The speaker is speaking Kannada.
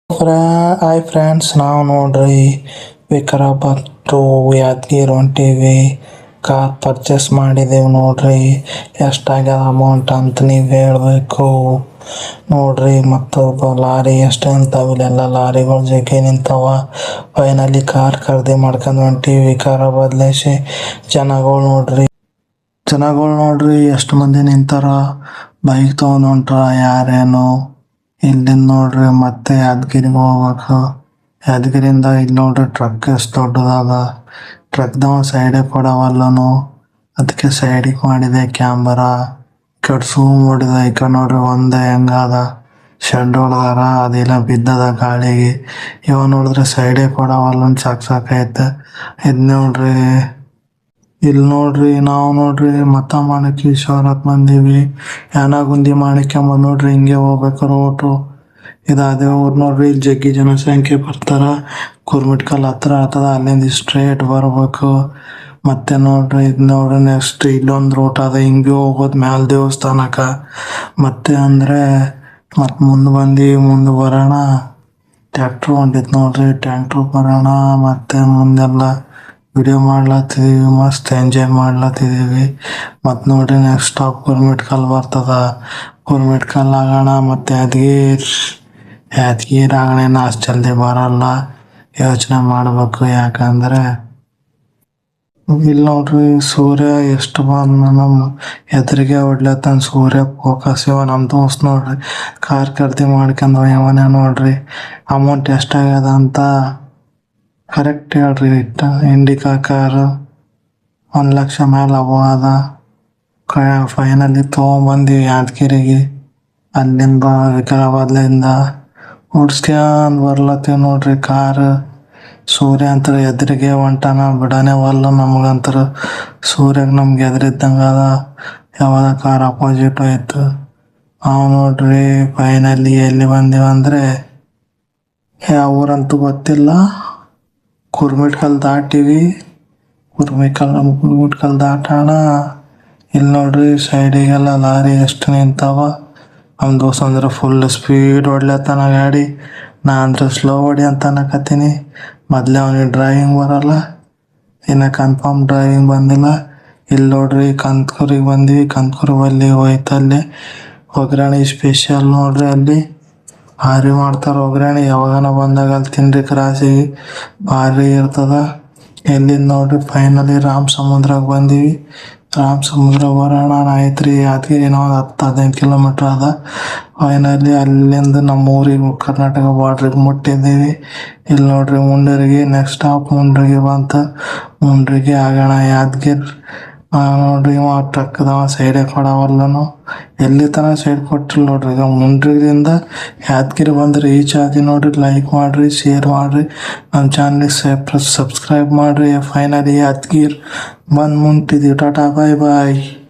ಹಾಯ್ ಫ್ರೆಂಡ್ಸ್, ನಾವು ನೋಡ್ರಿ Vikarabad to Yadgir ಹೊಂಟೀವಿ. Car purchase ಮಾಡಿದೆವು ನೋಡ್ರಿ. ಎಷ್ಟಾಗ್ಯದ ಅಮೌಂಟ್ ಅಂತ ನೀವು ಹೇಳಬೇಕು ನೋಡ್ರಿ. ಮತ್ತು ಲಾರಿ ಎಷ್ಟು ನಿಂತಾವ, ಇಲ್ಲೆಲ್ಲ ಲಾರಿಗಳು ಜಗ್ಗಿ ನಿಂತಾವ. ಫೈನಲಿ ಕಾರ್ ಖರೀದಿ ಮಾಡ್ಕೊಂಡು ಹೊಂಟೀವಿ ವಿಕಾರಾಬಾದ್ಲೇಸಿ. ಜನಗಳು ನೋಡ್ರಿ ಎಷ್ಟು ಮಂದಿ ನಿಂತಾರ, ಬೈಕ್ ತೊಗೊಂಡು ಹೊಂಟ್ರ. ಯಾರೇನು ಇಲ್ಲಿಂದ ನೋಡ್ರಿ ಮತ್ತೆ ಯಾದಗಿರಿಗೆ ಹೋಗ್ಬೇಕು. ಯಾದಗಿರಿಯಿಂದ ಇಲ್ಲಿ ನೋಡ್ರಿ ಟ್ರಕ್ ಎಷ್ಟು ದೊಡ್ಡದಾದ. ಟ್ರಕ್ದವ ಸೈಡೇ ಕೊಡವಲ್ಲನು, ಅದಕ್ಕೆ ಸೈಡಿಗೆ ಮಾಡಿದೆ ಕ್ಯಾಮ್ರಾ. ಈ ಕಡೆ ಸೂಮ್ ಹೊಡಿದೆ. ಈ ಕಡೆ ನೋಡ್ರಿ ಒಂದೇ ಹೆಂಗದ ಶೆಡ್ ಹೊಡೆದಾರ, ಅದೆಲ್ಲ ಬಿದ್ದದ ಗಾಳಿಗೆ. ಇವ ನೋಡಿದ್ರೆ ಸೈಡೇ ಕೊಡವಲ್ಲನ್, ಸಾಕಾಯ್ತು. ಇದು ನೋಡ್ರಿ, ಇಲ್ಲಿ ನೋಡ್ರಿ ನಾವು ನೋಡ್ರಿ ಮತ ಮಾಣಿಕೇಶ್ವರಕ್ಕೆ ಬಂದೀವಿ. ಯಾನಗುಂದಿ ಮಾಣಿಕ್ಯಂಬ ನೋಡ್ರಿ, ಹಿಂಗೆ ಹೋಗ್ಬೇಕು ರೋಟು. ಇದಾದ ಊರು ನೋಡ್ರಿ. ಇಲ್ಲಿ ಜಗ್ಗಿ ಜನಸಂಖ್ಯೆ ಬರ್ತಾರ. ಕುರ್ಮಿಟ್ಕಲ್ ಹತ್ರ ಆಗ್ತದ, ಅಲ್ಲಿಂದ ಸ್ಟ್ರೇಟ್ ಬರ್ಬೇಕು. ಮತ್ತೆ ನೋಡ್ರಿ ಇದು ನೋಡ್ರಿ ನೆಕ್ಸ್ಟ್ ಇಲ್ಲೊಂದು ರೂಟ್ ಅದ, ಹಿಂಗೆ ಹೋಗೋದು ಮ್ಯಾಲ ದೇವಸ್ಥಾನಕ್ಕೆ. ಮತ್ತೆ ಅಂದರೆ ಮತ್ತೆ ಮುಂದೆ ಬರೋಣ. ಟ್ಯಾಕ್ಟ್ರು ಹೊಂಟಿತ್ತು ನೋಡ್ರಿ, ಟ್ಯಾಕ್ಟ್ರು ಬರೋಣ. ಮತ್ತೆ ಮುಂದೆಲ್ಲ ವಿಡಿಯೋ ಮಾಡ್ಲತ್ತಿದ್ದೀವಿ, ಮಸ್ತ್ ಎಂಜಾಯ್ ಮಾಡ್ಲತ್ತಿದ್ದೀವಿ. ಮತ್ತು ನೋಡ್ರಿ ನೆಕ್ಸ್ಟ್ ಸ್ಟಾಪ್ ಕುರ್ಮಿಟ್ಕಲ್ ಬರ್ತದ. ಕುರ್ಮಿಟ್ಕಲ್ ಆಗೋಣ ಮತ್ತು ಯಾದಗಿರಿ ಆಗೋಣ. ಅಷ್ಟು ಜಲ್ದಿ ಬರಲ್ಲ, ಯೋಚನೆ ಮಾಡಬೇಕು. ಯಾಕಂದರೆ ಇಲ್ಲಿ ನೋಡ್ರಿ ಸೂರ್ಯ ಎಷ್ಟು ಬಂದ ನಮ್ಮ ಎದುರಿಗೆ ಹೊಡ್ಲತ್ತಾನ. ಸೂರ್ಯ ಫೋಕಸ್ ಇವ ನಮ್ಮ ದೋಸ್ತ್ ನೋಡ್ರಿ ಕಾರ್ ಖರೀದಿ ಮಾಡ್ಕೊಂಡು ಇವನೇ ನೋಡ್ರಿ. ಅಮೌಂಟ್ ಎಷ್ಟಾಗ್ಯದ ಅಂತ ಕರೆಕ್ಟ್ ಹೇಳ್ರಿ. ಇಂಡಿಕಾ ಕಾರು 1,00,000 ಮೇಲೆ ಅದ. ಫೈನಲಿ ತೊಗೊಂಬಂದ್ವಿ ಯಾದಗಿರಿಗೆ. ಅಲ್ಲಿಂದ ವಿಕಾರಾಬಾದ್ಲಿಂದ ಓಡಿಸ್ಕ್ಯಾಂಡ್ ಬರ್ಲತ್ತೀವಿ ನೋಡ್ರಿ ಕಾರು. ಸೂರ್ಯ ಅಂತರ ಎದುರಿಗೆ ಹೊಂಟಾನ, ಬಿಡಾನೆ ವಲ್ಲ ನಮಗಂತರ. ಸೂರ್ಯಗೆ ನಮ್ಗೆ ಎದುರಿದ್ದಂಗೆ ಅದ. ಯಾವಾಗ ಕಾರ್ ಅಪೋಸಿಟ್ ಹೋಯ್ತು. ನಾವು ನೋಡ್ರಿ ಫೈನಲಿ ಎಲ್ಲಿ ಬಂದೀವಂದರೆ, ಯಾವ ಊರಂತೂ ಗೊತ್ತಿಲ್ಲ, ಕುರ್ಮಿಟ್ಕಲ್ ದಾಟಿವಿ. ಕುರ್ಮಿಟ್ಕಲ್ ದಾಟೋಣ. ಇಲ್ಲಿ ನೋಡ್ರಿ ಸೈಡಿಗೆಲ್ಲ ಲಾರಿ ಎಷ್ಟು ನಿಂತಾವ. ನಮ್ಮ ದೋಸ್ತ ಅಂದ್ರೆ ಫುಲ್ ಸ್ಪೀಡ್ ಹೊಡ್ಲತ್ತಾನ ಗಾಡಿ. ನಾ ಅಂದ್ರೆ ಸ್ಲೋ ಹೊಡಿ ಅಂತ ಅನ್ನಕತ್ತೀನಿ. ಮೊದಲೇ ಅವನಿಗೆ ಡ್ರೈವಿಂಗ್ ಬರಲ್ಲ, ಇನ್ನು ಕನ್ಫರ್ಮ್ ಡ್ರೈವಿಂಗ್ ಬಂದಿಲ್ಲ. ಇಲ್ಲಿ ನೋಡ್ರಿ ಕಂತ್ಕೂರಿಗೆ ಬಂದ್ವಿ. ಕಂತ್ಕೂರು ಬಲ್ಲಿ ಹೋಯ್ತಲ್ಲಿ ಒಗ್ಗರಣೆ ಸ್ಪೆಷಲ್ ನೋಡ್ರಿ. ಅಲ್ಲಿ ಭಾರಿ ಮಾಡ್ತಾರೆ ಒಗ್ಗರಣೆ. ಯಾವಾಗನ ಬಂದಾಗ ಅಲ್ಲಿ ತಿನ್ರಿ ಕ್ರಾಸಿಗೆ, ಭಾರಿ ಇರ್ತದ. ಎಲ್ಲಿಂದ ನೋಡ್ರಿ ಫೈನಲಿ ರಾಮ್ ಸಮುದ್ರಕ್ಕೆ ಬಂದೀವಿ. ರಾಮ್ ಸಮುದ್ರ ಬರೋಣ ಆಯ್ತು ರೀ. ಯಾದಗಿರಿ ಏನೋ ಒಂದು 10-15 ಕಿಲೋಮೀಟ್ರ್ ಅದ. ಫೈನಲಿ ಅಲ್ಲಿಂದ ನಮ್ಮ ಊರಿಗೆ ಕರ್ನಾಟಕ ಬಾರ್ಡ್ರಿಗೆ ಮುಟ್ಟಿದ್ದೀವಿ. ಇಲ್ಲಿ ನೋಡ್ರಿ ಮುಂಡರಗಿ, ನೆಕ್ಸ್ಟ್ ಸ್ಟಾಪ್ ಮುಂಡ್ರಿಗಿ ಬಂತು. ಮುಂಡ್ರಿಗಿ ಆಗೋಣ ಯಾದಗಿರಿ. ನೋಡ್ರಿ ಇವ ಟ್ರಕ್ದವ ಸೈಡೇ ಕೊಡವಲ್ಲನು, ಎಲ್ಲಿ ತನಕ ಸೈಡ್ ಕೊಟ್ಟಿಲ್ಲ ನೋಡ್ರಿ. ಈಗ ಮುಂಡ್ರಿಗಿಂದ ಯಾದಗಿರಿ ಬಂದ್ರೆ ರೀಚ್ ಆದಿ ನೋಡ್ರಿ. ಲೈಕ್ ಮಾಡಿರಿ, ಶೇರ್ ಮಾಡಿರಿ, ನಮ್ಮ ಚಾನಲ್ಗೆ ಸಬ್ಸ್ಕ್ರೈಬ್ ಮಾಡಿರಿ. ಫೈನಲಿ ಯಾದಗಿರಿ ಬಂದು ಮುಟ್ಟಿದ್ದೀವಿ. ಟಾಟಾ ಬಾಯ್ ಬಾಯ್.